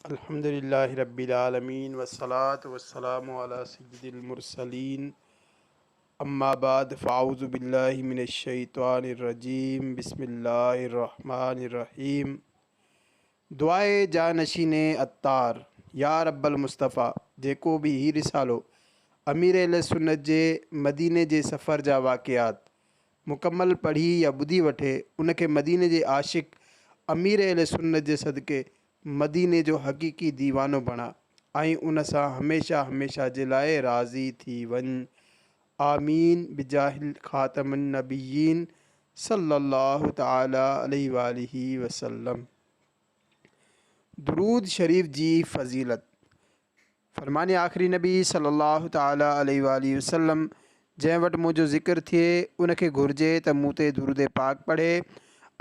अल्हम्दुलिल्लाहि रब्बिल आलमीन वस्सलातु वस्सलामु अला सय्यिदिल मुरसलीन अम्मा बाद फ़ाऊज़ु बिल्लाहि मिनश शैतानिर रजीम बिस्मिल्लाहिर रहमानिर रहीम। दुआए जानशीने अत्तार या रब्बल मुस्तफ़ा जेको भी ही रिसालो अमीर अहले सुन्नत जे मदीने जे सफ़र जा वाक़ियात मुकम्मल पढ़ी या ॿुधी वठे उनखे मदीने जे आशिक़ अमीर अहले सुन्नत जे सदक़े मदीने जो हक़ीक़ी दीवानो बणा ऐं उन सां हमेशा हमेशा जे लाइ राज़ी थी वञ। आमीन बिजाहिल ख़ातमुन नबिय्यीन सल्लल्लाहु तआला अलैहि वालिहि वसल्लम। दुरूद शरीफ जी फ़ज़ीलत। फरमाने आख़िरी नबी सल्लल्लाहु तआला अलैहि वालिहि वसल्लम जंहिं वटि मुंहिंजो ज़िक्र थिए उनखे घुरिजे त मूं ते दुरूद पाक पढ़े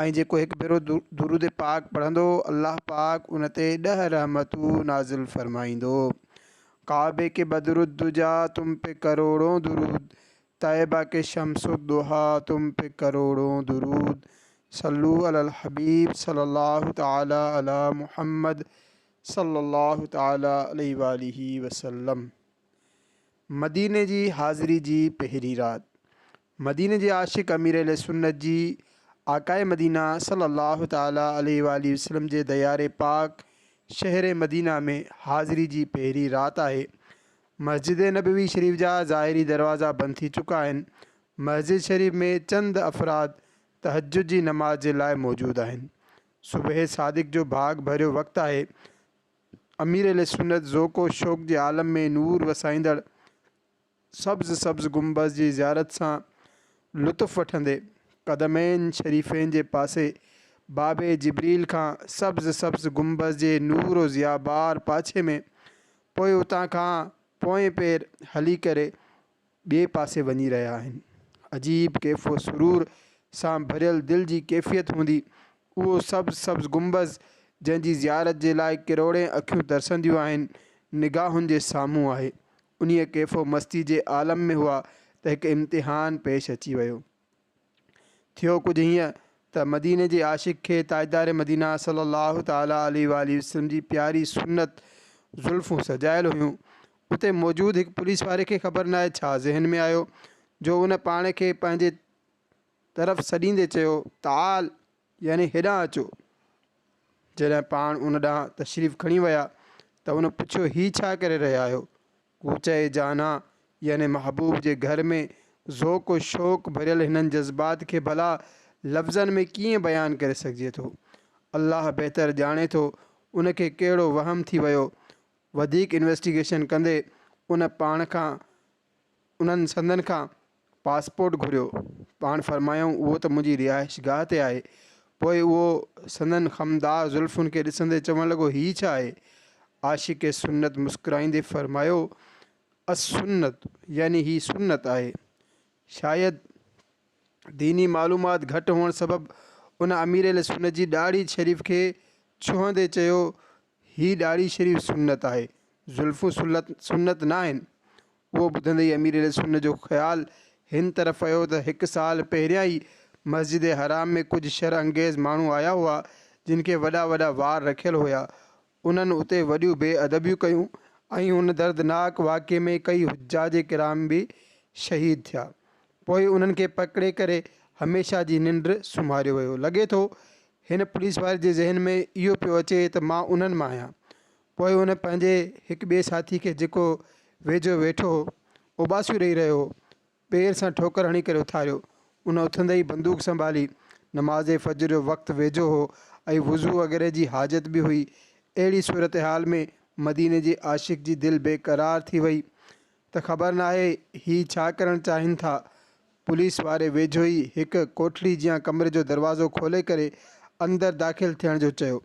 ऐं जेको हिकु भेरो दुरूद पाक पढ़ंदो अल्लाह पाक उन ते 10 रहमतूं नाज़िल फ़रमाईंदो। काबे के बदरुद्दुजा तुम पे करोड़ों दुरूद, तैयबा के शम्सुद्दुहा तुम पे करोड़ों दुरूद, सल्लू अलल हबीब सल्लल्लाहु तआला अला मुहम्मद सल्लल्लाहु तआला अलैहि वालिहि वसल्लम। मदीने जी हाज़िरी जी पहिरीं रात। मदीने जे आशिक़ अमीर अहले सुन्नत जी आकाए मदीना सल्लल्लाहु तआला अलैहि वालिहि वसल्लम जे दयारे पाक शहर मदीना में हाज़िरी जी पहिरीं रात आहे। मस्जिद नबवी शरीफ जा ज़ाहिरी दरवाज़ा बंदि थी चुका आहिनि। मस्जिद शरीफ में चंद अफ़राद तहज्जुद जी नमाज जे लाइ मौजूदु आहिनि। सुबह सादिक जो भाग भरियो वक़्तु आहे। अमीर अहले सुन्नत ज़ोक़ो शौक़ जे आलम में नूर वसाईंदड़ सब्ज़ गुंबज़ जी ज़ियारत सां लुत्फ़ वठंदे क़दमैन शरीफ़ैन जे पासे बाबे जिब्रील खां सब्ज़ गुंबज़ जे नूर व ज़ियाबार पाछे में पोइ उतां खां पोएं पेर हली करे ॿिए पासे वञी रहिया आहिनि। अजीब कैफ़ो सुरूर सां भरियल दिलि जी कैफ़ियत हूंदी उहो सब्ज़ गुंबज़ जंहिंजी ज़ियारत जे लाइ किरोड़े अखियूं तरसंदियूं आहिनि निगाहुनि जे साम्हूं आहे। उन्हीअ कैफ़ो मस्ती जे आलम में हुआ त हिकु इम्तिहान पेश अची वियो। थियो कुझु हीअं त मदीने जे आशिक़ खे ताजदार मदीना सल्लल्लाहु तआला अलैहि वालिहि वसल्लम जी प्यारी सुन्नत ज़ुल्फ़ूं सजायल हुयूं। उते मौजूदु हिकु पुलिस वारे खे ख़बर न आहे छा ज़हन में आयो जो उन पाण खे पंहिंजे तरफ़ सॾींदे चयो ताल यानी हेॾां अचो। जॾहिं पाण उन ॾांहुं तशरीफ़ खणी विया त उन पुछियो ही छा करे रहिया आहियो। हू चए जाना यानी महबूब जे घर में ज़ोक़ शौक़ भरियल हिननि जज़्बात खे भला लफ़्ज़नि में कीअं बयानु करे सघिजे थो। अल्लाह बहितर ॼाणे थो उनखे कहिड़ो वहम थी वियो। वधीक इन्वेस्टिगेशन कंदे उन पाण खां उन्हनि संदनि खां पासपोर्ट घुरियो। पाण फरमायूं उहो त मुंहिंजी रिहाइशगाह ते आहे। पोइ उहो संदन ख़मदार ज़ुल्फ़ुनि खे ॾिसंदे चवणु लॻो हीउ छा आहे। आशिक़ सुन्नत मुस्कुराईंदे फरमायो अस सुन्नत यानी ही सुन्नत आहे। शायदि दीनी मालूमात घटि हुअण सबबि उन अमीर अहले सुन्नत जी ॾाढ़ी शरीफ़ खे छुहंदे चयो ही ॾाढ़ी शरीफ़ सुन्नत आहे, ज़ुल्फ़ूं सुन्नत न आहिनि। उहो ॿुधंदे ई अमीर अहले सुन्नत जो ख़्यालु हिन तरफ़ वियो त हिकु साल पहिरियां ई मस्जिद हराम में कुझु शर अंगेज़ माण्हू आया हुआ जिन खे वॾा वॾा वार रखियल हुया। उन्हनि उते वॾियूं बेअदबियूं कयूं ऐं उन दर्दनाक वाक़े में कई हुज्जाज किराम बि शहीद थिया। पोइ उन्हनि खे पकिड़े करे हमेशा जी निंड सुम्हारियो वियो। लॻे थो हिन पुलिस वारे जे ज़हन में इहो पियो अचे त मां उन्हनि मां आहियां। पोइ उन पंहिंजे हिकु ॿिए साथी खे जेको वेझो वेठो हो उबासियूं ॾेई रहियो हो पेर सां ठोकर हणी करे उथारियो। उन उथंदे ई बंदूक संभाली। नमाज़ फ़जर जो वक़्तु वेझो हो ऐं वुज़ू वग़ैरह जी हाजत बि हुई। अहिड़ी सूरत हाल में मदीने जे आशिक़ जी दिलि बेक़रार थी वई त ख़बर न आहे ही छा करणु चाहिनि था। पुलिस वारे वेझो ई हिकु कोठड़ी जियां कमरे जो दरवाज़ो खोले करे अंदरि दाख़िल थियण जो चयो।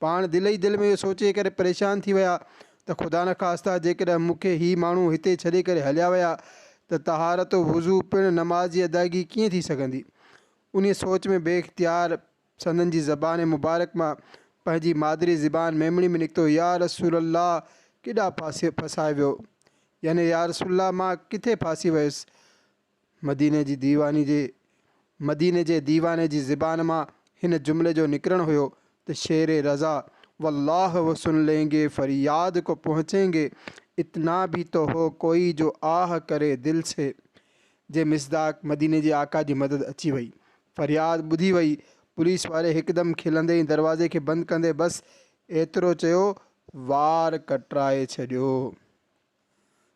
पाण दिलि ई दिलि में इहो सोचे करे परेशान थी विया त ख़ुदा न ख़ास्ता जेकॾहिं मूंखे ही माण्हू हिते छॾे करे हलिया विया त तहारत वुज़ू पिणु नमाज़ जी अदायगी कीअं थी सघंदी। उन सोच में बेइख्तियार संदन जी ज़बान मुबारक मां पंहिंजी मादरी ज़बान मेमणी में निकितो या रसूल अल्लाह केॾा फसाए वियो यानी या रसूल अल्लाह मां किथे फासी वियुसि। मदीने जे दीवाने जी ज़बान मां हिन जुमिले जो निकिरणु हुयो त शेर रज़ा वल्लाह वो सुन लेंगे, फरियाद को पहुँचेंगे। इतना भी तो हो कोई जो आह करे दिल से। जे मिसदाक मदीने जे आका जी मदद अची वई, फरियाद ॿुधी वई। पुलिस वारे हिकदमि खिलंदे ई दरवाज़े खे बंदि कंदे बसि एतिरो चयो, वार कटराए छॾियो।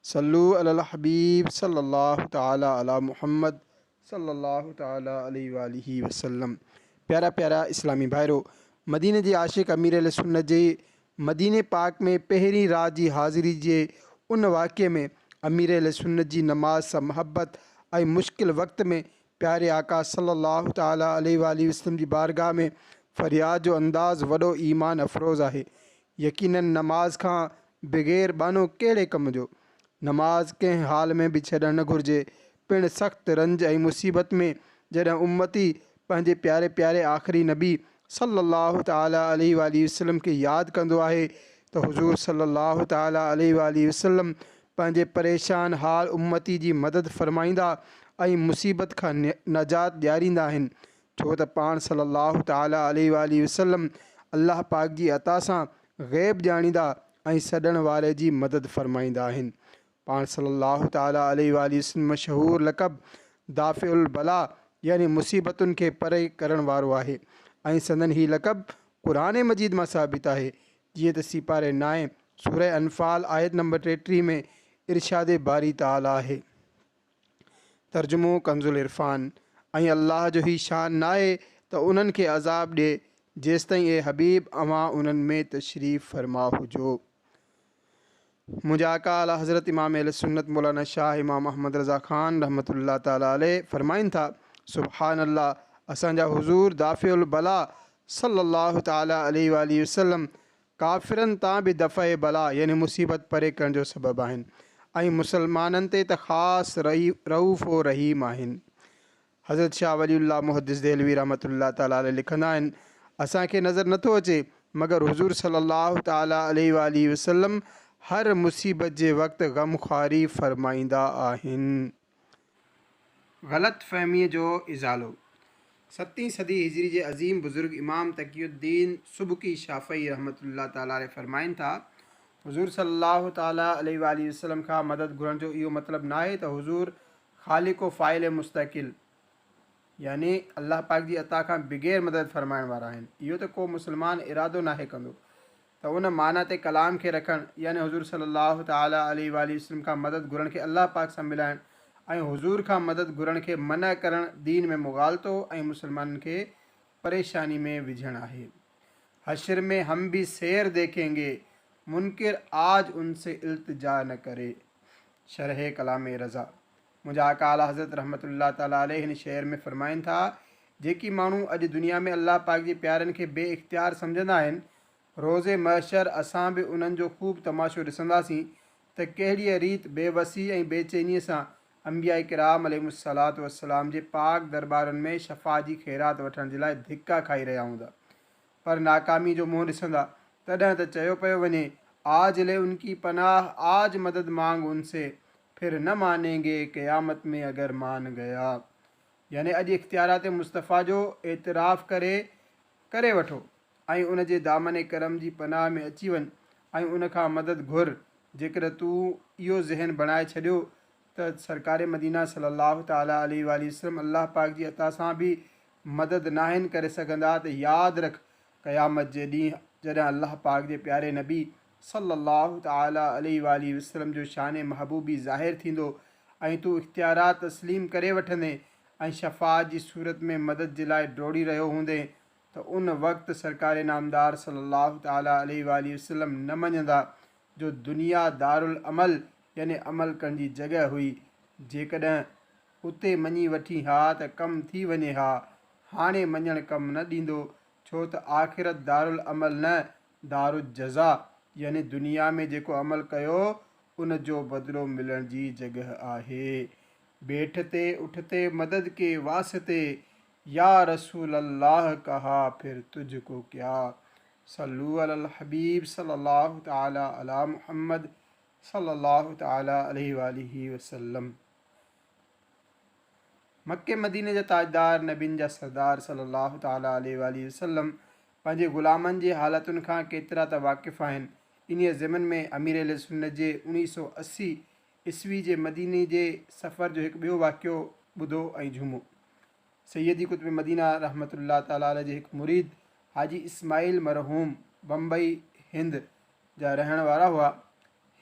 सल्लू अलल हबीब सल्लल्लाहु ताला अला मुहम्मद सल्लल्लाहु ताला अलैहि वसल्लम। प्यारा प्यारा इस्लामी भाइरो, मदीने जे आशिक़ अमीर अहले सुन्नत जे मदीने पाक में पहिरीं रात जी हाज़िरी जे उन वाक़े में अमीर अहले सुन्नत जी नमाज सां महबत ऐं मुश्किल वक़्त में प्यारे आका सल्लल्लाहु ताला अलैहि वसल्लम जी बारगाह में फ़रियाद जो अंदाज़ वॾो ईमान अफ़रोज़ आहे। यकीनन नमाज खां बग़ैर बानो कहिड़े कम जो। नमाज कंहिं हाल में बि छॾणु न घुरिजे। पिणु सख़्तु रंज ऐं मुसीबत में जॾहिं उम्मती पंहिंजे प्यारे प्यारे आख़िरी नबी सल्लल्लाहु ताला अलैहि वसल्लम खे यादि कंदो आहे त हुज़ूर सल्लल्लाहु ताला अलैहि वसल्लम पंहिंजे परेशान हाल उम्मती जी मदद फ़रमाईंदा ऐं मुसीबत खां नजात ॾियारींदा आहिनि। छो त पाण सल्लल्लाहु ताला अलैहि वसल्लम अल्लाह पाक जी अता सां ग़ैब ॼाणींदा ऐं सॾण वारे जी मदद फ़रमाईंदा आहिनि। पाण सल्लल्लाहु ताला अलैहि वसल्लम मशहूर लक़ब दाफ़िउल बला यानी मुसीबतुनि खे परे करण वारो आहे ऐं संदन ही लक़ब क़ुरान मजीद मां साबित आहे। जीअं त सीपारे 9 सूरह अनफ़ाल आयत नंबर 33 में इरशाद बारी ताला आहे। तर्जुमो कंज़ुल इरफ़ान। ऐं अल्लाह जो ही शान नाहे त उन्हनि खे अज़ाब ॾिए जेसिताईं ए हबीब अवां उन्हनि में तशरीफ़ फ़रमा हुजो। मुंहिंजा आका आला हज़रत इमाम अहले सुन्नत मौलाना शाह इमाम अहमद रज़ा ख़ान रहमतुल्लाह ताला अलैह फ़रमाइनि था, सुबहान अल्लाह, असांजा हुज़ूर दाफ़िउल बला सल्लल्लाहु ताला अलैहि वसल्लम काफ़िरनि तां बि दफ़े बला यानी मुसीबत परे करण जो सबबु आहिनि ऐं मुसलमाननि ते त ख़ासि रऊफ़ व रहीम आहिनि। हज़रत शाह वलीउल्लाह मुहद्दिस देहलवी रहमतुल्लाह ताला अलैह लिखंदा आहिनि, असांखे नज़र नथो अचे मगर हुज़ूर सल्लल्लाहु ताला अलैहि वसल्लम हर मुसीबत जे वक़्तु ग़मख़्वारी फ़रमाईंदा आहिनि। ग़लति फ़हमीअ जो इज़ालो। 7वीं सदी हिजरी जे अज़ीम बुज़ुर्ग इमाम तक़ियुद्दीन सुबकी शाफ़ई रहमतुल्लाह ताला अलैह फ़रमाइनि था, हुज़ूर सल्लल्लाहु ताला अलैहि वसल्लम खां मदद घुरण जो इहो मतिलबु नाहे त हुज़ूर ख़ालिक़ व फ़ाइल मुस्तक़िल यानी अल्लाह पाक जी अता खां बग़ैर मदद फ़रमाइण वारा आहिनि। इहो त को मुस्लमान इरादो नाहे कंदो त उन माना ते कलाम खे रखणु यानी हुज़ूर सल्लल्लाहु ताला अलैहि वसल्लम खां मदद घुरण खे अल्लाह पाक सां मिलाइणु ऐं हुज़ूर खां मदद घुरण खे मना करणु दीन में मुग़ालतो ऐं मुसलमाननि खे परेशानी में विझणु आहे। हशर में हम भी सैर देखेंगे, मुनकिर आज उनसे इल्तिजा न करे। शरह कलाम रज़ा। मुंहिंजा आका आला हज़रत रहमतुल्लाह ताला अलैह हिन शेर में फ़रमाइनि था, जेकी माण्हू अॼु दुनिया में अल्लाह पाक जे प्यारनि खे बे इख़्तियार सम्झंदा आहिनि, रोज़े महशर असां बि उन्हनि जो ख़ूब तमाशो ॾिसंदासीं त कहिड़ीअ रीति बेवसी ऐं बेचैनीअ सां अंबिया किराम अलैहिमुस्सलातु वस्सलाम जे पाक दरबारनि में शफ़ा जी ख़ैरात वठण जे लाइ धिका खाई रहिया हूंदा, पर नाकामी जो मुंहुं ॾिसंदा। तॾहिं त चयो पियो वञे, आज ले उनकी पनाह, आज मदद मांग उनसे, फिर न मानेंगे क़यामत में अगर मान गया। यानी अॼु इख़्तियारात मुस्तफ़ा जो एतिराफ़ करे वठो ऐं उन जे दामन करम जी पनाह में अची वञ ऐं उन खां मदद घुर। जेकर तूं इहो ज़हन बणाए छॾियो त सरकार मदीना सल्लल्लाहु ताला अलैहि वसल्लम अल्लाह पाक जी अता सां बि मदद नाहिनि करे सघंदा, त यादि रख क़यामत जे ॾींहुं जॾहिं अल्लाह पाक जे प्यारे नबी सल्लल्लाहु ताला अलैहि वसल्लम जो शान महबूबी ज़ाहिर थींदो ऐं तूं इख़्तियारात तस्लीम करे वठंदे ऐं शफ़ाअत जी सूरत में मदद जे लाइ डोड़ी रहियो हूंदे, त उन वक़्तु सरकार नामदार सल्लल्लाहु ताला अलैहि वसल्लम न मञंदा जो दुनिया दारुल अमल यानी अमल करण जी जॻह हुई। जेकॾहिं उते मञी वठी हा त कमु थी वञे हा, हाणे मञणु कमु न ॾींदो, छो त आख़िरत दारुल अमल न दारुल जज़ा यानी दुनिया में जेको अमल कयो उन जो बदिलो मिलण जी जॻह आहे। बैठते उठते मदद के वास्ते, या रसूल अल्लाह कहा फिर तुझको क्या। सल्लू अलल हबीब सल्लल्लाहु ताला अला मुहम्मद सल्लल्लाहु ताला अलैहि वसल्लम। मक्के मदीने जा ताजदार नबीन जा सरदार सल्लल्लाहु ताला अलैहि वसल्लम पंहिंजे ग़ुलामनि जे हालतुनि खां केतिरा त वाक़िफ़ आहिनि। इन्हीअ ज़िमन में अमीर अहले सुन्नत जे 1980 ईस्वी जे मदीने जे सफ़र जो हिकु ॿियो वाक़ियो ॿुधो ऐं झूमो। सैयदी कुतुब मदीना रहमतुल्लाह ताला अलैह जे हिकु मुरीद हाजी इस्माइल मरहूम बम्बई हिंद जा रहण वारा हुआ।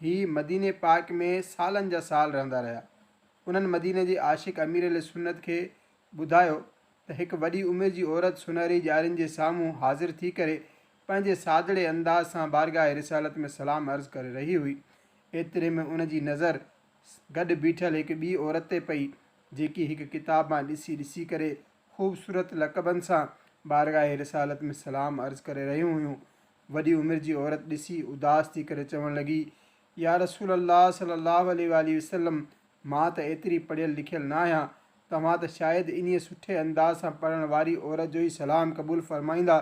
ही मदीने पाक में सालनि जा साल रहंदा रहिया। उन्हनि मदीने जे आशिक़ अमीर अहले सुन्नत खे ॿुधायो त हिकु वॾी उमिरि जी औरत सुनहरी ॼारियुनि जे साम्हूं हाज़िर थी करे पंहिंजे सादड़े अंदाज़ सां बारगाह रिसालत में सलाम अर्ज़ु करे रही हुई। एतिरे में उन जी नज़र गॾु बीठल हिकु ॿी औरत ते पई, जेकी हिकु किताब मां ॾिसी ॾिसी करे ख़ूबसूरत लक़बनि सां बारगाह रिसालत में सलाम अर्ज़ु करे रहियूं हुयूं। वॾी उमिरि जी औरत ॾिसी उदास थी करे चवणु लॻी, या रसूल अल्लाह सल्लल्लाहु अलैहि वसल्लम, मां त एतिरी पढ़ियल लिखियल न आहियां। तव्हां त शायदि इन सुठे अंदाज़ सां पढ़ण वारी औरत जो ई सलाम क़बूलु फ़रमाईंदा।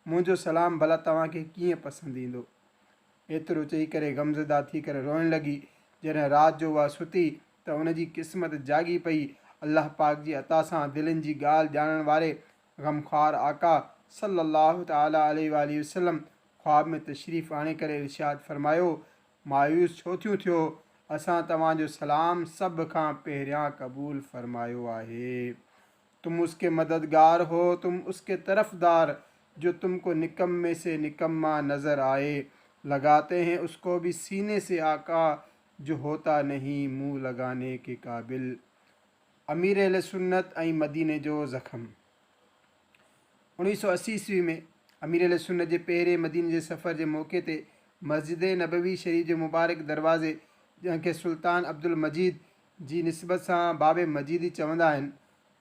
मुंहिंजो सलाम भला तव्हांखे कीअं पसंदि ईंदो। एतिरो चई करे गमज़दा थी करे रोइणु लॻी। जॾहिं राति जो उहा सुती त उन जी क़िस्मत जागी पई। अलाह पाक जी अता सां दिलनि जी ॻाल्हि ॼाणण वारे ग़मख़्वार आका सल्लल्लाहु ताला अलैहि वसल्लम ख़्वाब में तशरीफ़ आणे करे इरशाद फ़रमायो, मायूस छो थियो, असां तव्हांजो सलाम सभ खां पहिरियां क़बूलु फ़रमायो आहे। तुम उसके मददगार हो, तुम उसके तरफदार, जो तुमको निकम में से निकम्मा नज़र आए। लगाते हैं उसको भी सीने से आका, जो होता नहीं मुँह लगाने के काबिल। अमीर अहले सुन्नत ऐं मदीने जो ज़ख़म। 1980 ईस्वी में अमीर अहले सुन्नत जे पहिरें मदीने जे सफ़र जे मौक़े ते मस्जिद नबवी शरीफ़ जे मुबारक दरवाज़े, जंहिंखे सुल्तान अब्दुल मजीद जी निस्बत सां बाबे मजीदी चवंदा आहिनि,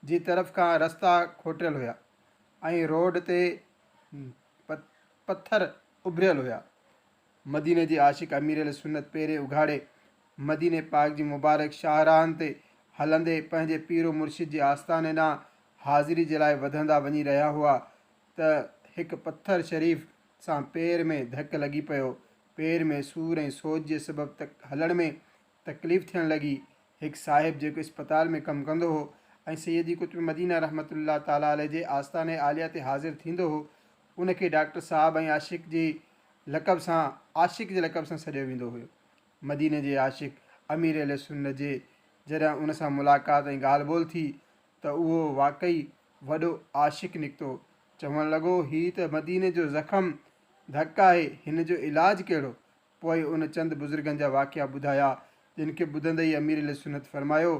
जी तरफ़ खां रस्ता खोटियल हुया ऐं रोड ते पत्थर उभिरियल हुया। मदीने जे आशिक़ अमीर अहले सुन्नत पहिरें उघाड़े मदीने पाक जी मुबारक शाहराहनि ते हलंदे पंहिंजे पीरो मुर्शिद जे आस्थाने ॾांहुं हाज़िरी जे लाइ वधंदा वञी रहिया हुआ त हिकु पत्थर शरीफ़ सां पेर में धकु लॻी पियो। पेर में सूर ऐं सोज जे सबबु हलण में तकलीफ़ थियणु लॻी। हिकु साहिबु जेको इस्पताल में कमु कंदो हो ऐं सैयदी कुतुब मदीना रहमतुल्लाह ताला अलैह जे आस्थाने आलिया ते हाज़िर थींदो हो, उनखे डॉक्टर साहब ऐं आशिक़ जे लक़ब सां सॾियो वेंदो हुयो। मदीने जे आशिक़ अमीर अहले सुन्नत जे जॾहिं उन सां मुलाक़ात ऐं ॻाल्हि ॿोल थी त उहो वाक़ई वॾो आशिक़ निकितो। चवणु लॻो, हीउ त मदीने जो ज़ख़म धकु आहे, हिन जो इलाजु कहिड़ो। पोइ उन चंद बुज़ुर्गनि जा वाक़िया ॿुधाया, जिन खे ॿुधंदे ई अमीर अहले सुन्नत फ़रमायो,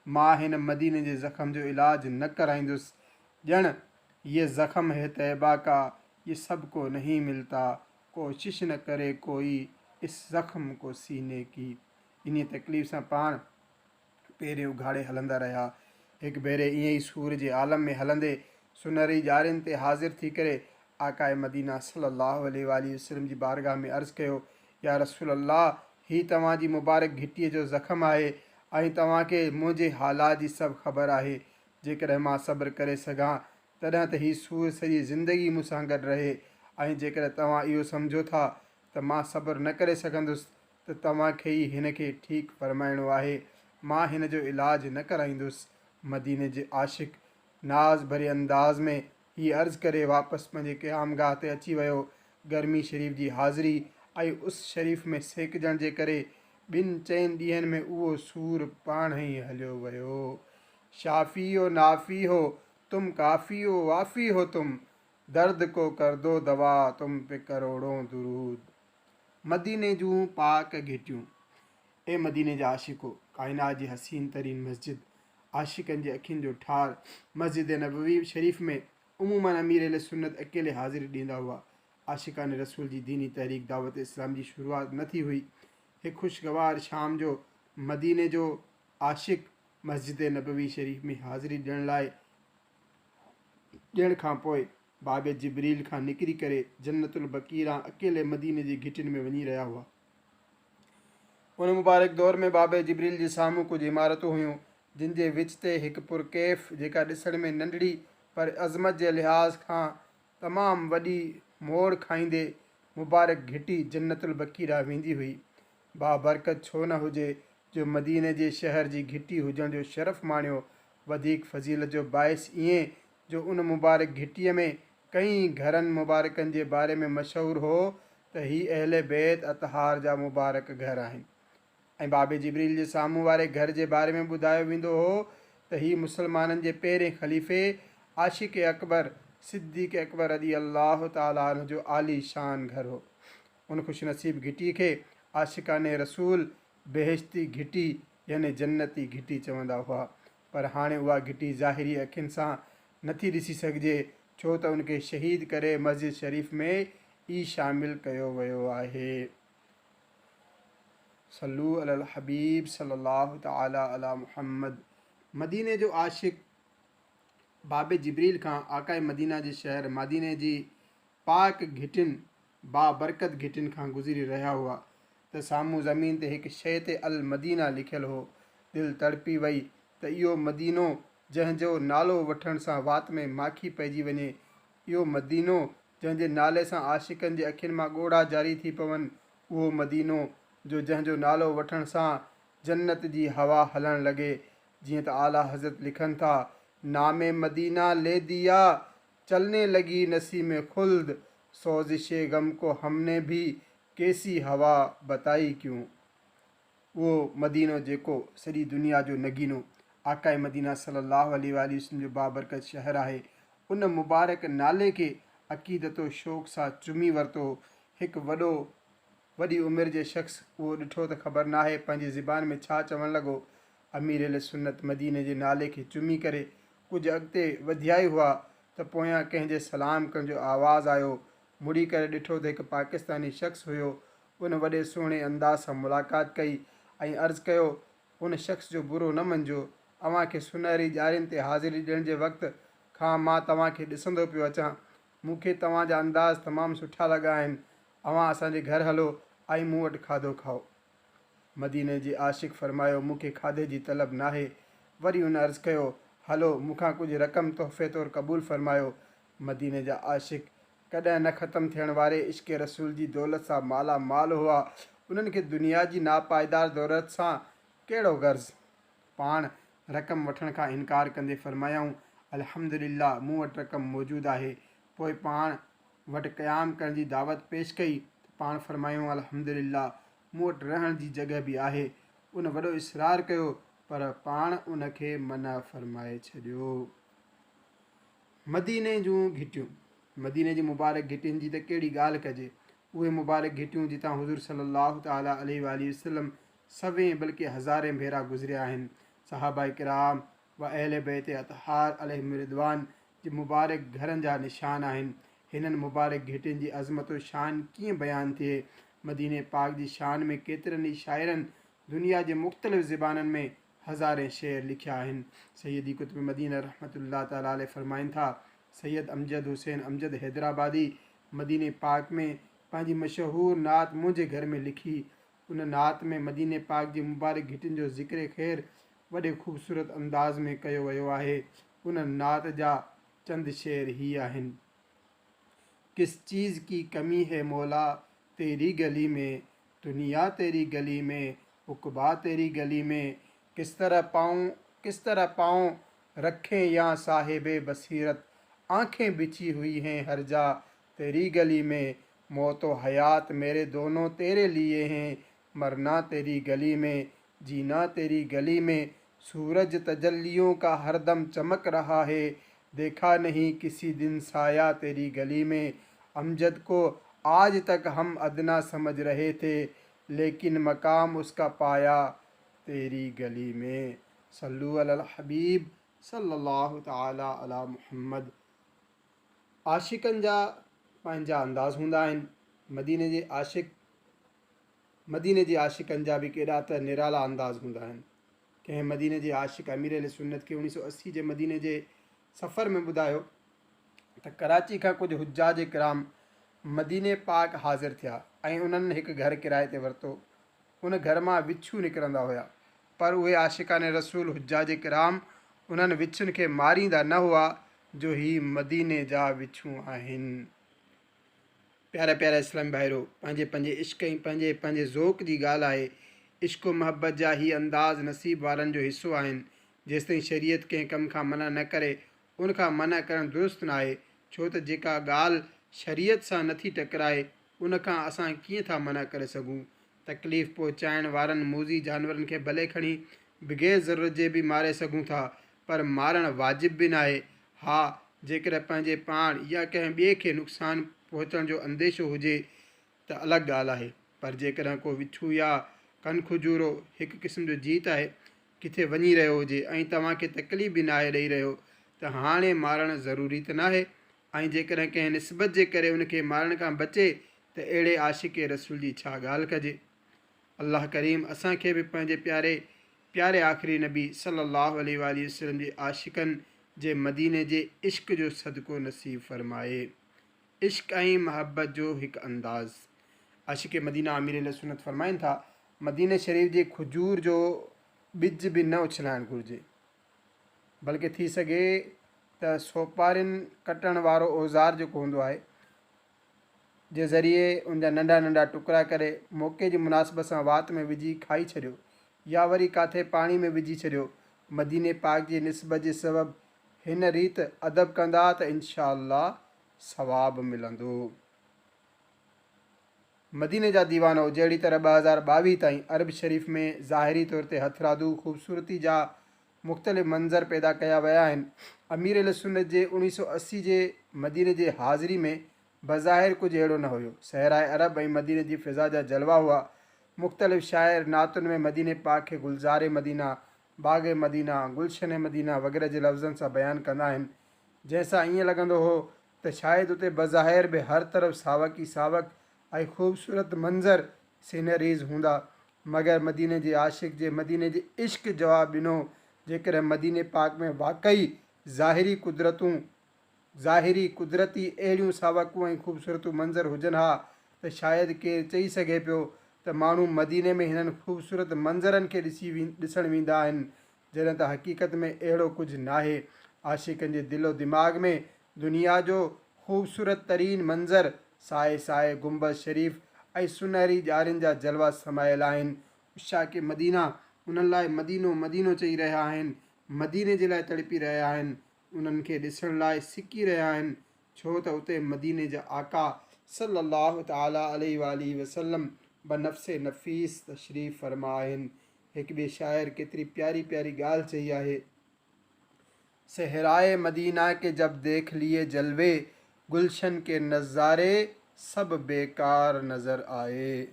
मां हिन मदीने जे ज़ख़म जो इलाजु न कराईंदुसि। ॼण ये ज़ख़म है तैबा का, ये सब को नहीं मिलता, कोशिश न करे कोई इस ज़ख़म को सीने की। इन तकलीफ़ सां पाण पहिरें उघाड़े हलंदा रहिया। हिकु भेरे ईअं ई सूर जे आलम में हलंदे सुनहरी ॼारियुनि ते हाज़िर थी करे आकाए मदीना सल्लल्लाहु अलैहि वसल्लम जी बारगाह में अर्ज़ु कयो, या रसूल अल्लाह, हीउ तव्हांजी मुबारक घिटीअ जो ज़ख़म आहे ऐं तव्हांखे मुंहिंजे हालात जी सभु ख़बर आहे। जेकॾहिं मां सब्र करे सघां तॾहिं त हीउ सूर सॼी ज़िंदगी मूंसां गॾु रहे, ऐं जेकॾहिं तव्हां इहो सम्झो था त मां सब्र न करे सघंदुसि त तव्हांखे ई हिन खे ठीकु फ़रमाइणो आहे। मां हिन जो इलाजु न कराईंदुसि। मदीने जे आशिक़ नाज़ भरे अंदाज़ में हीअ अर्ज़ु करे वापसि पंहिंजे क़यामगाह ते अची वियो। गर्मी शरीफ़ जी हाज़िरी ऐं उस शरीफ़ में सेकजण जे करे 2-4 ॾींहंनि में उहो सूर पाण ई हलियो वियो। शाफ़ी हो नाफ़ी हो तुम, काफ़ी हो वाफ़ी हो तुम, दर्द को कर दो दवा तुम पे करोड़ों दुरूद। मदीने जूं पाक घिटियूं। ए मदीने जा आशिक़ो, काइनात जी हसीन तरीन मस्जिद, आशिक़नि जे अखियुनि जो ठार मस्जिद नबवी शरीफ़ में उमूमन अमीर अहले सुन्नत अकेले हाज़िरी ॾींदा हुआ। आशिक़ान रसूल जी दीनी तहरीक दावत इस्लाम जी शुरूआति न थी हुई। हिकु ख़ुशगवार शाम जो मदीने जो आशिक़ मस्जिद नबवी शरीफ़ में हाज़िरी ॾियण खां पोइ बाबे जिब्रील खां निकिरी करे जन्नतुल बक़ीरा अकेले मदीने जी घिटियुनि में वञी रहिया हुआ। उन मुबारक दौर में बाबे जिब्रील जे साम्हूं कुझु इमारतूं हुयूं, जिन जे विच ते हिकु पुरकैफ़, जेका ॾिसण में नंढड़ी पर अज़मत जे लिहाज़ खां तमामु वॾी मोड़ खाईंदे मुबारक घिटी जन्नतुल बक़ीरा वेंदी हुई। बाबरकत छो न हुजे जो मदीने जे शहर जी घिटी हुजण जो शरफ़ माणियो। वधीक फ़ज़ीलत जो बाइस ईअं जो उन मुबारक घिटीअ में कई घरनि मुबारकनि जे बारे में मशहूरु हो त ही अहले बैत अतहार जा मुबारक घर आहिनि। ऐं बाबे जिब्रील जे साम्हूं वारे घर जे बारे में ॿुधायो वेंदो हो त ही मुसलमाननि जे पहिरें ख़लीफ़े आशिक़ अकबर सिद्दीक़ अकबर रज़ी अल्लाह ताला अन्हु जो आली शान घर हो। उन ख़ुशनसीब घिटी खे आशिक़ाने रसूल बेहिश्ती घिटी यानी जन्नती घिटी चवंदा हुआ। पर हाणे उहा घिटी ज़ाहिरी अखियुनि सां नथी ॾिसी सघिजे, छो त उनखे शहीद करे मस्जिद शरीफ़ में ई शामिलु कयो वियो आहे। सल्लू अलल हबीब सल्लल्लाहु तआला अला मुहम्मद। मदीने जो आशिक़ बाबे जिब्रील खां आकाए मदीना जे शहर मदीने जी पाक घिटियुनि बाबरकत घिटियुनि खां गुज़री रहिया हुआ त साम्हूं ज़मीन ते हिकु शइ ते अल मदीना लिखियलु हो। दिलि तड़पी वई त इहो मदीनो जंहिंजो नालो वठण सां वात में माखी पइजी वञे, इहो मदीनो जंहिंजे नाले सां आशिक़नि जे अखियुनि मां ॻोढ़ा जारी थी पवनि, उहो मदीनो जंहिंजो नालो वठण सां जन्नत जी हवा हलणु लॻे। जीअं त आला हज़रत लिखनि था, नामे मदीना ले दिया चलने लगी नसीम खुल्द, सोज़िशे गम को हमने भी कैसी हवा बताई क्यों। उहो मदीनो जेको सॼी दुनिया जो नगीनो आकाए मदीना सल्लल्लाहु अलैहि वसल्लम जो बाबरकत शहर आहे, उन मुबारक नाले खे अक़ीदतो शौक़ सां चुमी वरितो। हिकु वॾी उमिरि जे शख़्स उहो ॾिठो त ख़बर नाहे पंहिंजी ज़ुबान में छा चवणु लॻो। अमीर अल सुन्नत मदीने जे नाले खे चुमी करे कुझु अॻिते वधिया ई हुआ त पोयां कंहिंजे सलाम करण जो आवाज़ु आयो। मुड़ी करे ॾिठो त हिकु पाकिस्तानी शख़्स हुयो। उन वॾे सुहिणे अंदाज़ सां मुलाक़ात कई ऐं अर्ज़ु कयो, उन शख़्स जो बुरो न मञिजो, अव्हांखे सुनहरी ॾियारियुनि ते हाज़िरी ॾियण जे वक़्तु खां मां तव्हांखे ॾिसंदो पियो अचां। मूंखे तव्हांजा अंदाज़ तमामु सुठा लॻा आहिनि। अव्हां असांजे घरु हलो ऐं मूं वटि खाधो खाओ। मदीने जे आशिक़ फरमायो, मूंखे खाधे जी तलब नाहे। वरी उन अर्ज़ु कयो, हलो मूंखां कुझु रक़म तोहफ़े तौरु क़बूलु फरमायो। मदीने जा आशिक़ कॾहिं न ख़तमु थियण वारे इश्क़ रसूल जी दौलत सां माला माल हुआ। उन्हनि खे दुनिया जी नापाइदार दौलत सां कहिड़ो गर्ज़ु। पाण रक़म वठण खां इनकार कंदे फरमायाऊं, अल्हम्दुलिल्लाह मूं वटि रक़म मौजूदु आहे। पोइ पाण वटि क़याम करण जी दावत पेश कई। पाण फरमायूं, अल्हम्दुलिल्लाह मूं वटि रहण जी जॻह बि आहे। उन वॾो इसरार कयो, पर पाण उनखे मना फरमाए छॾियो। मदीने जूं घिटियूं। मदीने जी मुबारक घिटियुनि जी त कहिड़ी ॻाल्हि कजे। उहे मुबारक घिटियूं जितां हुज़ूर सल्लल्लाहु ताला अलैहि वसल्लम सवें बल्कि हज़ारे भेरा गुज़रिया आहिनि। सहाबा किराम व अहले बैत अतहार अलैहिम रिदवान जे मुबारक घरनि जा निशान आहिनि। हिननि मुबारक घिटियुनि जी अज़मत व शान कीअं बयानु थिए। मदीने पाक जी शान में केतिरनि ई शाइरनि दुनिया जे मुख़्तलिफ़ ज़बाननि में हज़ारे शेर लिखिया आहिनि। सैयदी कुतुब मदीना रहमतुल्लाह ताला अलैह फरमाइनि था, सैयद अमजद हुसैन अमजद हैदराबादी मदीने पाक में पंहिंजी मशहूरु नात मुंहिंजे घर में लिखी। उन नात में मदीने पाक जी मुबारक घिटियुनि जो ज़िक्र ख़ैरु वॾे ख़ूबसूरत अंदाज़ में कयो वियो आहे। उन नात जा चंद शेर ही आहिनि। किस चीज़ की कमी है मौला तेरी गली में, दुनिया तेरी गली में, उक़बा तेरी गली में, किस तरह पाँव रखें या साहिबे बसीरत, आँखें बिछी हुई हैं हर जा तेरी गली में, मौत व हयात मेरे दोनों तेरे लिए हैं, मरना तेरी गली में, जीना तेरी गली में, सूरज तजल्लियों का हरदम चमक रहा है, देखा नहीं किसी दिन साया तेरी गली में। अमजद को आज तक हम अदना समझ रहे थे, लेकिन मकाम उसका पाया तेरी गली में। सल्लू अलल हबीब सल्लल्लाहु ताला अला मुहम्मद। आशिक़नि जा पंहिंजा अंदाज़ हूंदा आहिनि। मदीने जे आशिक़नि जा बि केॾा त निराला अंदाज़ हूंदा आहिनि। कंहिं मदीने जे आशिक़ अमीर अल सुन्नत खे 1980 जे मदीने जे सफ़र में ॿुधायो त कराची खां कुझु हुज्जाज किराम मदीने पाक हाज़िर थिया ऐं उन्हनि हिकु घर किराए ते वरितो। उन घर मां विछू निकिरंदा हुआ, पर उहे आशिक़ाने रसूल हुज्जाज किराम उन्हनि विछुनि खे मारींदा न हुआ जो ही मदीने जा विछू आहिनि। प्यारा प्यारा इस्लामी भाइरो, पंहिंजे इश्क़ ऐं पंहिंजे ज़ौक़ जी ॻाल्हि आहे। इश्क़ मुहबत जा ही अंदाज़ नसीब वारनि जो हिसो आहिनि। जेसिताईं शरीयत कंहिं कम खां मना न करे, उनखां मना करणु दुरुस्त न आहे, छो त जेका ॻाल्हि शरीयत सां नथी टकराए उन खां असां कीअं था मना करे सघूं। तकलीफ़ पहुचाइण वारनि मोज़ी जानवरनि खे भले खणी बग़ैर ज़रूरत जे बि मारे सघूं था, पर मारणु वाजिब बि न आहे। हा, जेकर पंहिंजे पाण या कंहिं ॿिए खे नुक़सानु पहुचण जो अंदेशो हुजे त अलॻि ॻाल्हि आहे। पर जेकॾहिं को विछू या कनखुजूरो हिकु क़िस्म जो जीत आहे किथे वञी रहियो हुजे ऐं तव्हांखे तकलीफ़ बि न आहे ॾेई रहियो, त हाणे मारणु ज़रूरी त न आहे। ऐं जेकॾहिं कंहिं निस्बत जे करे उनखे मारण खां बचे त अहिड़े आशिक़ रसूल जी छा ॻाल्हि कजे। अल्लाह करीम असांखे बि पंहिंजे प्यारे आख़िरी नबी सल्लल्लाहु अलैहि वसल्लम जे आशिक़नि जे मदीने जे इश्क जो सदको नसीब फ़रमाए। इश्क ऐं महबत जो हिकु अंदाज़। आशिक़ मदीना अमीर सुन्नत फ़रमाइनि था, मदीने शरीफ़ जे खजूर जो ॿिज बि न उछलाइणु घुरिजे, बल्कि थी सघे त सोपारियुनि कटण वारो औज़ार जेको हूंदो आहे जे ज़रिए उनजा नंढा नंढा टुकड़ा करे मौक़े जी मुनासिबत सां वात में विझी खाई छॾियो, या वरी काथे पाणी में विझी छॾियो। मदीने पाक जी निस्बत जे सबबु हिन रीति अदब कंदा त इंशा अल्लाह सवाब मिलंदो। मदीने जा दीवानो जहिड़ी तरह 2022 ताईं अरब शरीफ़ में ज़ाहिरी तौर ते हथरादू ख़ूबसूरती जा मुख़्तलिफ़ मंज़र पैदा कया विया आहिनि। अमीर सुन्नत जे 1980 जे मदीने जे हाज़िरी में बज़ाहिर कुझु अहिड़ो न हुयो। सहराए अरब ऐं मदीने जी फ़िज़ा जा जलवा हुआ। मुख़्तलिफ़ शाइर नातुनि में मदीने पाक खे गुलज़ार मदीना, बाग़ मदीना, गुलशन मदीना वग़ैरह जे लफ़्ज़नि सां बयानु कंदा आहिनि, जंहिंसां ईअं लॻंदो हो त शायदि उते बज़ाहिर बि हर तरफ़ सावक ई सावक ऐं ख़ूबसूरत मंज़र सीनरीज़ हूंदा, मगर मदीने जे आशिक़ जे मदीने जे इश्क जवाबु ॾिनो, जेकॾहिं मदीने पाक में वाक़ई ज़ाहिरी कुदरती अहिड़ियूं सावकूं ऐं ख़ूबसूरतूं मंज़र हुजनि हा त शायदि केरु चई सघे पियो त माण्हू मदीने में हिननि ख़ूबसूरत मंज़रनि खे ॾिसणु वेंदा आहिनि, जॾहिं त हक़ीक़त में अहिड़ो कुझु न आहे। आशिक़नि जे दिलो दिमाग़ में दुनिया जो ख़ूबसूरत तरीन मंज़र साए साए गुंबद शरीफ़ ऐं सुनहरी ॼारियुनि जा जलवा समायल आहिनि। उशाके मदीना उन्हनि लाइ मदीनो मदीनो चई रहिया आहिनि, मदीने जे लाइ तड़पी रहिया आहिनि, उन्हनि खे ॾिसण लाइ सिकी रहिया आहिनि, छो त उते मदीने जा आका सल्लल्लाहु ताला अलैहि वसल्लम बनफ़्से नफ़ीस तशरीफ़ फ़रमा आहिनि। हिकु ॿिए शाइर केतिरी प्यारी प्यारी ॻाल्हि चई आहे, सहराए मदीना के जब देख लिए जलवे, गुलशन के नज़ारे सब बेकार नज़र आए।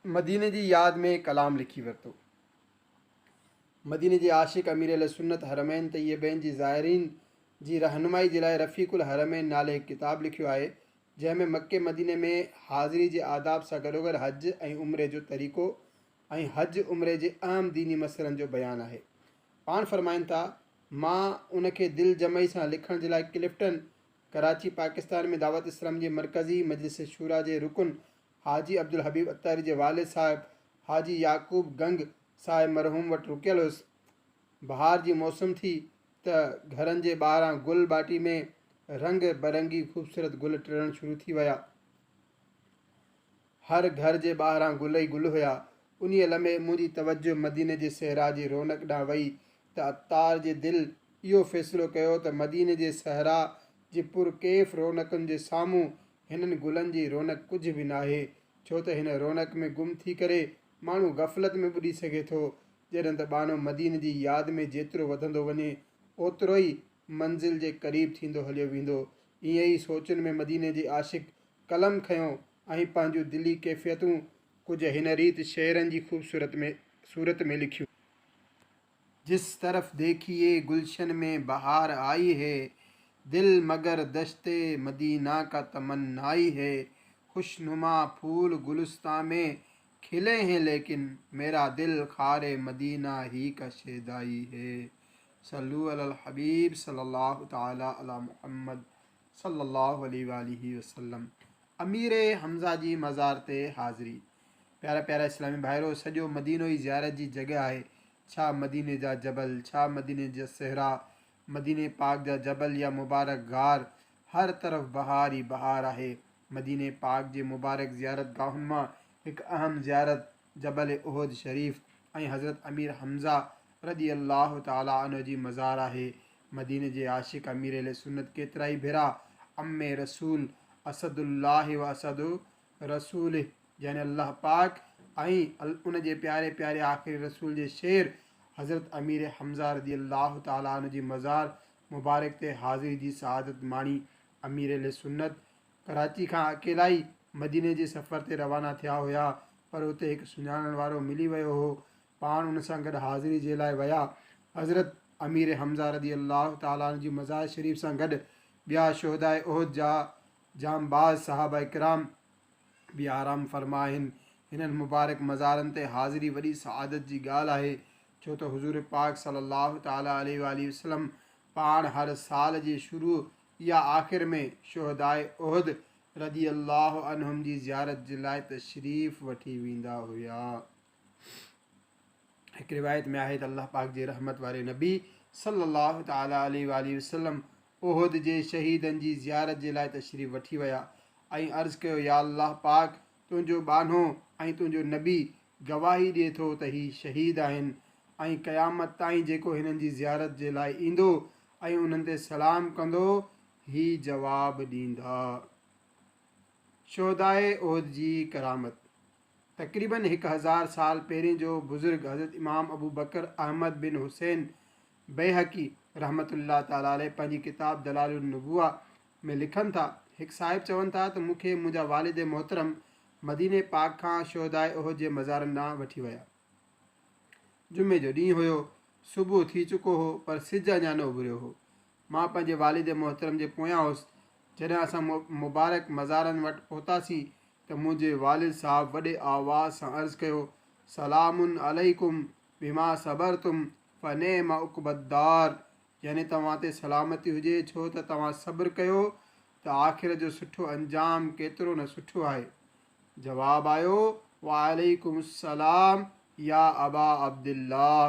मदीने जी यादि में कलाम लिखी वरितो। मदीने जे आशिक़ अमीर सुन्नत हरमैन तैयबैन जी ज़ाइरीन जी रहनुमाई जे लाइ रफ़ीक़ुल हरमैन नाले हिकु किताबु लिखियो आहे, जंहिंमें मके मदीने में हाज़िरी जे आदाब सां गॾोगॾु हज ऐं उमिरे जो तरीक़ो ऐं हज उमिरे जे अहम दीनी मसइलनि जो बयानु आहे। पाण फ़रमाइनि था, मां उनखे दिलि जमई सां लिखण जे लाइ क्लिफ्टन, कराची पाकिस्तान में दावत इस्लाम जे मरकज़ी मजलिस शूरा जे रुकन हाजी अब्दुल हबीब अत्तारी जे वालिद साहिब हाजी याकूब गंग साहिब मरहूम वटि रुकियल हुयुसि। बहार जी मौसम थी त घरनि जे ॿाहिरां गुल बाटी में रंग बरंगी ख़ूबसूरत गुल टिड़णु शुरू थी विया। हर घर जे ॿाहिरां गुल ई गुल हुया। उन लम्हे मुंहिंजी तवजो मदीने जे सहरा जी रौनक ॾांहुं वई त अत्तार जे दिलि इहो फ़ैसिलो कयो त मदीने जे सहरा जी पुरकैफ़ रौनकुनि जे साम्हूं हिननि गुलनि जी रौनक कुझु बि न आहे, छो त हिन रौनक में गुम थी करे माण्हू गफ़लत में ॿुॾी सघे थो, जॾहिं त बानो मदीने जी यादि में जेतिरो वधंदो वञे ओतिरो ई मंज़िल जे क़रीब थींदो हलियो वेंदो। ईअं ई सोचुनि में मदीने जे आशिक़ कलम खयों ऐं पंहिंजूं दिली कैफ़ियतूं कुझु हिन रीति शेरनि जी सूरत में लिखियूं। जिस तरफ देखिए गुलशन में बहार आई है, दिल मगर दश्ते मदीना का तमन्नाई है, खुशनुमा फूल गुलिस्तां में खिले हैं लेकिन मेरा दिल खारे मदीना ही का शेदाई है। सल्लु अलल हबीब सल्लल्लाहु ताला अला मुहम्मद सल्लल्लाहु अलैहि वसल्लम। अमीर हमज़ा जी मज़ार ते हाज़िरी। प्यारा प्यारा इस्लामी भाइरो, सॼो मदीनो ई ज़ियारत जी जॻह आहे। छा मदीने जा जबल, छा मदीने जा सहरा, मदीने पाक जा जबल या मुबारक गार, हर तरफ़ बहार ई बहार आहे। मदीने पाक जे मुबारक ज़ियारत गाहुनि मां हिकु अहम ज़ियारत जबल उहद शरीफ़ ऐं हज़रत अमीर हमज़ा रज़ी अल्लाह ताला अन्हु जी मज़ार आहे। मदीने जे आशिक अमीर अहले सुन्नत केतिरा ई भेरा अम्मे रसूल असदुल्लाह व असदु रसूल यानी अल्लाह पाक ऐं उन जे प्यारे प्यारे आख़िरी रसूल जे शेर हज़रत अमीर हमज़ा रदी अल्लाह ताला अन्हु जी मज़ार मुबारक ते हाज़िरी जी सआदत माणी। अमीर अहले सुन्नत कराची खां अकेला ई मदीने जे सफ़र ते रवाना थिया हुया, पर उते हिकु सुञाणण वारो मिली वियो हो। पाण उन सां गॾु हाज़िरी जे लाइ विया। हज़रत अमीर हमज़ा रदी अल्लाह ताला जी मज़ार शरीफ़ सां गॾु ॿिया शोहदाए उहद जा जामबाज़ सहाबा किराम बि आराम फ़रमा आहिनि। हिननि मुबारक मज़ारनि ते हाज़िरी वॾी सआदत जी ॻाल्हि आहे, छो त हुज़ूर पाक सल्लल्लाहु ताला अलैहि वसल्लम पाण हर साल जे शुरू या आख़िर में शोहदाए उहद रदी अल्लाह अन्हुम जी ज़ियारत जे लाइ तशरीफ़ वठी वेंदा हुया। हिकु रिवायत में आहे त अल्लाह पाक जे रहमत वारे नबी सल्लल्लाहु ताला अलैहि वसल्लम उहद जे शहीदनि जी ज़ियारत जे लाइ तशरीफ़ वठी विया ऐं अर्ज़ु कयो, या अल्लाह पाक तुंहिंजो बानो ऐं तुंहिंजो नबी गवाही ॾिए थो त ही शहीद आहिनि ऐं क़यामत ताईं जेको हिननि जी ज़ियारत जे लाइ ईंदो ऐं उन्हनि ते सलाम कंदो ही जवाबु ॾींदा। शोहदाए उहद जी करामत तक़रीबन 1000 साल पहिरें जो बुज़ुर्ग हज़रत इमाम अबू बकर अहमद बिन हुसैन बैहक़ी रहमतुल्लाह ताला अलैह पंहिंजी किताब दलालुन नुबुवा में लिखनि था, हिकु साहिब चवनि था त मूंखे मुंहिंजा वालिद मोहतरम मदीने पाक खां शोहदाए उहद जे मज़ारनि ॾांहुं वठी विया। जुमे जो ॾींहुं हुयो, सुबुह थी चुको हो, पर सिजु अञा न उभरियो हो। मां पंहिंजे वालिद मोहतरम जे पोयां हुउसि। जॾहिं असां मुबारक मज़ारनि वटि पहुतासीं त मुंहिंजे वालिद साहब वॾे आवाज़ सां अर्ज़ु कयो, सलामुन अलैकुम बिमा सबर फ़नेम उक़बद्दार, यानी तव्हां ते सलामती हुजे छो त तव्हां सब्र कयो त आख़िर जो सुठो अंजाम केतिरो न सुठो आहे। जवाबु आयो, वालेकुम सलाम या अबा अब्दुल्लाह।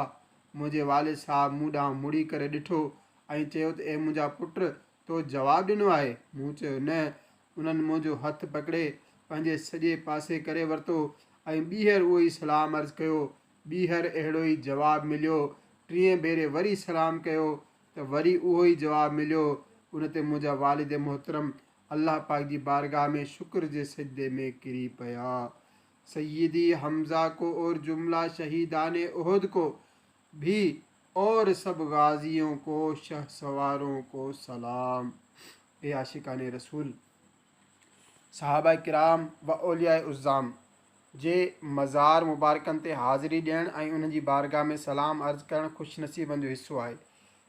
मुंहिंजे वालिद साहब मूं ॾांहुं मुड़ी करे ॾिठो ऐं चयो त ए मुंहिंजा पुट, तो जवाबु ॾिनो आहे? मूं चयो न। उन्हनि मुंहिंजो हथु पकिड़े पंहिंजे सॼे पासे करे वरितो ऐं ॿीहर उहो ई सलाम अर्ज़ु कयो। ॿीहर अहिड़ो ई जवाबु मिलियो। टीं भेरे वरी सलाम कयो त वरी उहो ई जवाबु मिलियो। उन ते मुंहिंजा वालिद मोहतरम अल्लाह पाक जी बारगाह में शुक्र जे सजदे में किरी पिया। सैयदी हमज़ा को और जुमला शहीदान उहद को भी और सब गाजियों को शहसवारों को सलाम। ए आशिकान रसूल, सहाबा किराम व औलिया उज़्ज़ाम जे मज़ार मुबारकनि ते हाज़िरी ॾियणु ऐं उन्हनि जी बारगाह में सलाम अर्ज़ु करणु ख़ुशनसीबनि जो हिसो आहे।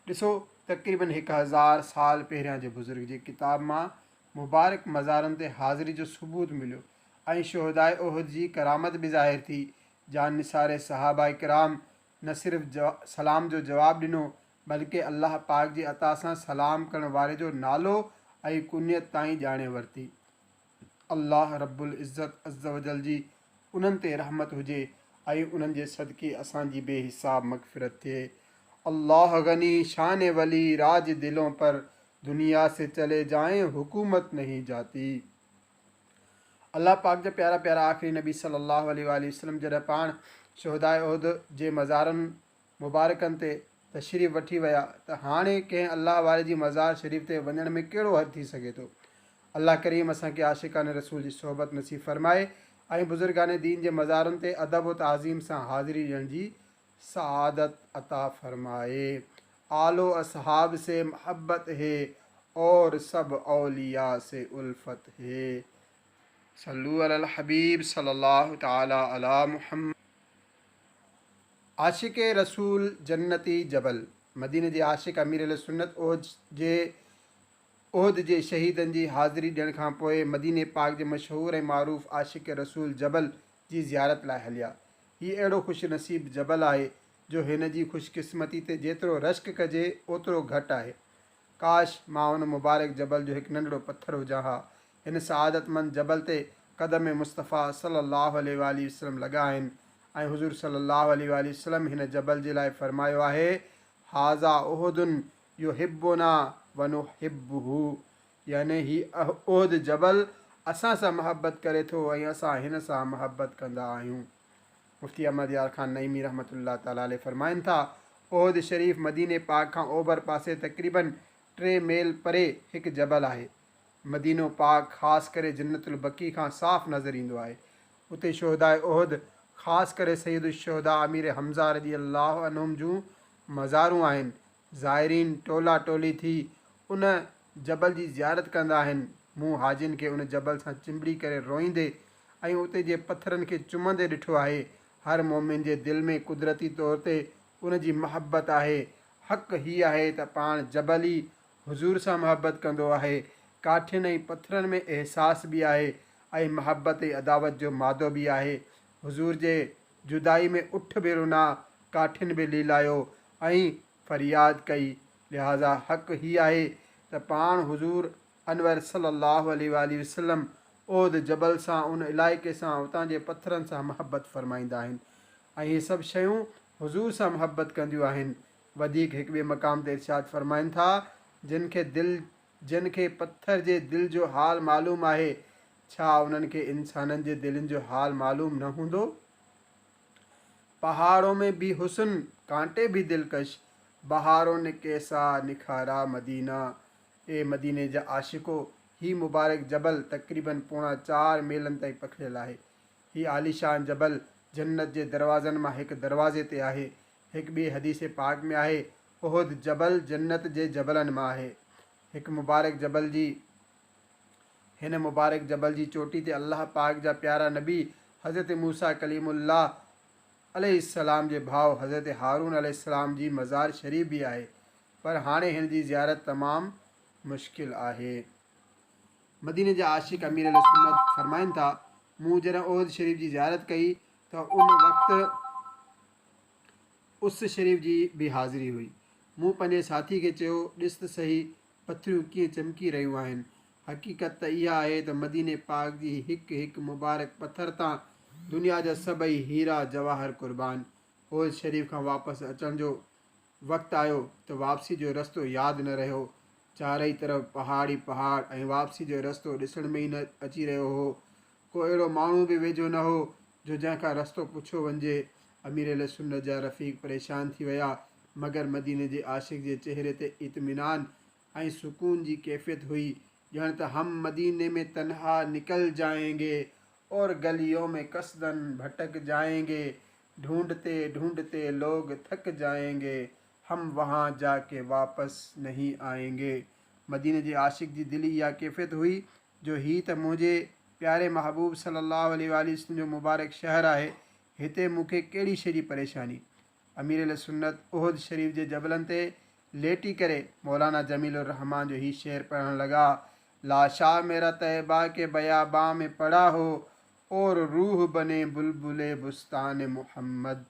ॾिसो, तक़रीबन 1000 साल पहिरियां जे बुज़ुर्ग जी किताब मां मुबारक मज़ारनि ते हाज़िरी जो सबूत मिलियो ऐं शोहदाए उहद जी करामत बि ज़ाहिर थी। जान निसारे सहाबा किराम न सिर्फ़ु सलाम जो जवाबु ॾिनो, बल्कि अल्लाह पाक जी अता सां सलाम करण वारे जो नालो ऐं कुनियत ताईं ॼाणे वरिती। अल्लाह रब्बुल इज़्ज़त अज़्ज़ वजल जी उन्हनि ते रहमत हुजे ऐं उन्हनि जे सदक़े असांजी बेहिसाब मग़फ़िरत थिए। अल्लाह गनी शान वली राज दिलों पर दुनिया से चले जाएं हुकूमत नहीं जाती। अल्लाह पाक जा प्यारा प्यारा आख़िरी नबी सल्लल्लाहु अलैहि वसल्लम जॾहिं पाण शोहदाए उहद जे मज़ारनि मुबारकनि ते तशरीफ़ वठी विया त हाणे कंहिं अल्लाह वारे जी मज़ार शरीफ़ ते वञण में कहिड़ो हर्ज़ु थी सघे थो। अल्लाह करीम असांखे आशिकान रसूल जी सोहबत नसीब फ़रमाए ऐं बुज़ुर्गान दीन जे मज़ारनि ते अदब व ताज़ीम सां हाज़िरी ॾियण जी सआदत अता फ़रमाए। आलो असहाब से मोहब्बत है और सब औलिया से उल्फत है। सल्लु अलल हबीब सल्लल्लाहु ताला अला मुहम्मद। आशिक रसूल जन्नती जबल मदीने जे आशिक अमीर अहले सुन्नत उहद जे शहीदनि जी हाज़िरी ॾियण खां पोइ मदीने पाक जे मशहूरु ऐं मारूफ़ आशिक रसूल जबल जी ज़ियारत लाइ हलिया। हीउ अहिड़ो ख़ुशि नसीब जबल आहे जो हिन जी ख़ुशकिस्मती ते जेतिरो रश्क कजे ओतिरो घटि आहे। काश मां उन मुबारक जबल जो हिकु नंढिड़ो पथर हुजां हा। हिन सआदतमंद जबल ते क़दम मुस्तफ़ा सल्लल्लाहु अलैहि वसल्लम लॻा आहिनि ऐं हुज़ूर सल्लल्लाहु अलैहि वसल्लम हिन जबल जे लाइ फ़रमायो आहे, हाज़ा उहदुन युहिब्बुना व नुहिब्बुहु, यानी ही उहद जबल असां सां मोहबत करे थो ऐं असां हिन सां मोहबत कंदा आहियूं। मुफ़्ती अहमद यार ख़ान नईमी रहमतुल्लाह ताला अलैह फ़रमाइनि था, उहद शरीफ़ मदीने पाक खां ओभर पासे तक़रीबन 3 मील परे हिकु जबल आहे। मदीनो पाक ख़ासि करे जन्नतुल बक़ी खां साफ़ नज़र ईंदो आहे। उते शोहदाए उहद ख़ासि करे सैयद शोहदा अमीर हमज़ा रज़ी अल्लाह अन्हुम जूं मज़ारूं आहिनि। ज़ाइरीन टोला टोली थी उन जबल जी ज़ियारत कंदा आहिनि। मूं हाजिन खे उन जबल सां चिंबड़ी करे रोईंदे ऐं उते जे पथरनि खे चुमंदे ॾिठो आहे। हर मोमिन जे दिलि में कुदरती तौर ते उन जी महबत आहे। हक़ हीअ आहे त पाण जबल ई हुज़ूर सां महबत कंदो आहे। काठियुनि ऐं पथरनि में अहसास बि आहे ऐं महबत ऐं अदावत जो मादो बि आहे। हुज़ूर जे जुदाई में उठ बि रुना, काठियुनि बि लीलायो ऐं फ़रियाद कई। लिहाज़ा हक़ हीअ आहे त पाण हुज़ूर अनवर सल्लल्लाहु अलैहि वसल्लम उहद जबल सां उन इलाइक़े सां उतां जे पथरनि सां महबत फ़रमाईंदा आहिनि ऐं इहे सभु शयूं हुज़ूर सां महबत कंदियूं आहिनि। वधीक हिकु ॿिए मक़ाम ते इरशाद फ़रमाइनि था, जिन खे पथर जे दिलि जो हाल मालूम आहे, छा उन्हनि खे इंसाननि जे दिलनि जो हाल मालूम न हूंदो। पहाड़ों में भी हुस्न, कांटे भी दिलकश, बहारों ने कैसा निखारा मदीना। ए मदीने जा आशिको, ही मुबारक जबल तक़रीबन 4.5 मीलनि ताईं पखिड़ियल आहे। हीअ आलीशान जबल जन्नत जे दरवाज़नि मां हिकु दरवाज़े ते आहे। हिकु ॿी हदीस पाक में आहे, उहद जबल जन्नत जे जबलनि मां आहे। हिन मुबारक जबल जी चोटी ते अल्लाह पाक जा प्यारा नबी हज़रत मूसा कलीमुल्लाह अलैहिस्सलाम जे भाउ हज़रत हारून अलैहिस्सलाम जी मज़ार शरीफ़ बि आहे, पर हाणे हिन जी ज़ियारत तमामु मुश्किल आहे। मदीने जा आशिक़ अमीर सुन्नत फ़रमाइनि था, मूं जॾहिं उहद शरीफ़ जी ज़ियारत कई त उन वक़्तु उस शरीफ़ जी बि हाज़िरी हुई। मूं पंहिंजे साथी खे चयो, ॾिस त सही पथरियूं कीअं चमकी रहियूं आहिनि। हक़ीक़त त इहा आहे त मदीने पाक जी हिकु हिकु मुबारक पथर तां दुनिया जा सभई हीरा जवाहर क़ुर्बान। उहद शरीफ़ खां वापसि अचण जो वक़्तु आयो त वापसी जो रस्तो यादि न रहियो। चारई तरफ़ पहाड़ ई पहाड़ ऐं वापसी जो रस्तो ॾिसण में ई न अची रहियो हो। को अहिड़ो माण्हू बि वेझो न हो जो जंहिंखां रस्तो पुछियो वञिजे। अमीर सुन्नत जा रफ़ीक परेशान थी विया, मगर मदीने जे आशिक़ जे चेहरे ते इत्मीनान ऐं सुकून जी कैफ़ियत हुई। ॼण त हम मदीने में तन्हा निकल जाएंगे और गलियों में कसदन भटक जाएंगे, ढूंढते ढूंढते लोग थक जाएंगे, हम वहाँ जाके वापस नहीं आएंगे। मदीने जे आशिक़ जी दिली इहा कैफ़ियत हुई जो ही त मुंहिंजे प्यारे महबूब सल्लल्लाहु अलैहि वसल्लम जो मुबारक शहर आहे, हिते मूंखे कहिड़ी शइ जी परेशानी। अमीर सुन्नत उहद शरीफ़ जे जबलनि ते लेटी करे मौलाना जमीलुर रहमान जो ही शेर पढ़ण लॻा, लाशा मेरा तैबा के बयाबां में पड़ा हो और रूह बने बुलबुले बुस्तान मुहम्मद।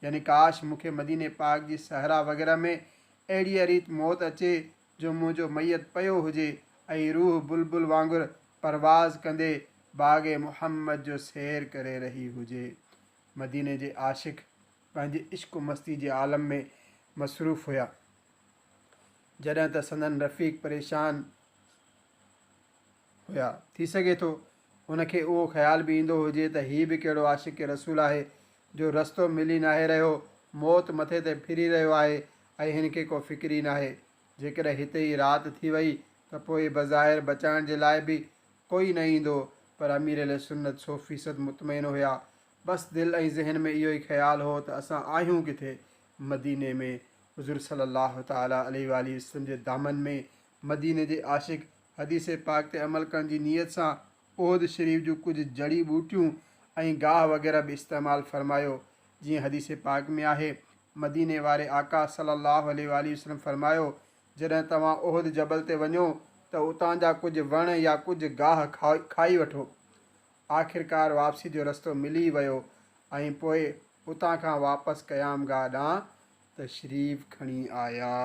यानी काश मूंखे मदीने पाक जी सहरा वग़ैरह में अहिड़ी रीत मौत अचे जो मुंहिंजो मैयत पियो हुजे ऐं रूह बुलबुल वांगुरु परवाज़ कंदे बाग़े मुहम्मद जो सैर करे रही हुजे। मदीने जे आशिक़ पंहिंजे इश्क़ मस्ती जे आलम में मसरूफ़ हुया। जॾहिं त संदन रफ़ीक परेशान हुया, थी सघे थो उनखे उहो ख़्याल बि ईंदो हुजे त हीअ बि कहिड़ो आशिक़ रसूल आहे जो रस्तो मिली नाहे रहियो, मौत मथे ते फिरी रहियो आहे ऐं हिन खे को फ़िक्र ई नाहे। जेकॾहिं हिते ई राति थी वई त पोइ बज़ाहिर बचाइण जे लाइ बि कोई न ईंदो, पर अमीर सुन्नत 100% मुतमइन हुया। बसि दिलि ऐं ज़हन में इहो ई ख़्यालु हो त असां आहियूं किथे, मदीने में, हुज़ूर सल्लल्लाहु ताला अलैहि वसल्लम जे दामन में। मदीने जे आशिक़ हदीस पाक ते अमल करण जी नीयत सां उहद शरीफ़ जूं कुझु जड़ी बूटियूं ऐं गाह वग़ैरह बि इस्तेमालु फ़रमायो। जीअं हदीस पाक में आहे, मदीने वारे आका सल्लल्लाहु अलैहि वसल्लम फ़रमायो, जॾहिं तव्हां उहद जबल ते वञो त उतां जा कुझु वण या कुझु गाह खाई वठो। आख़िरकार वापसी जो रस्तो मिली वियो ऐं पोइ उतां खां वापसि क़याम गाह ॾांहुं तशरीफ़ खणी आया।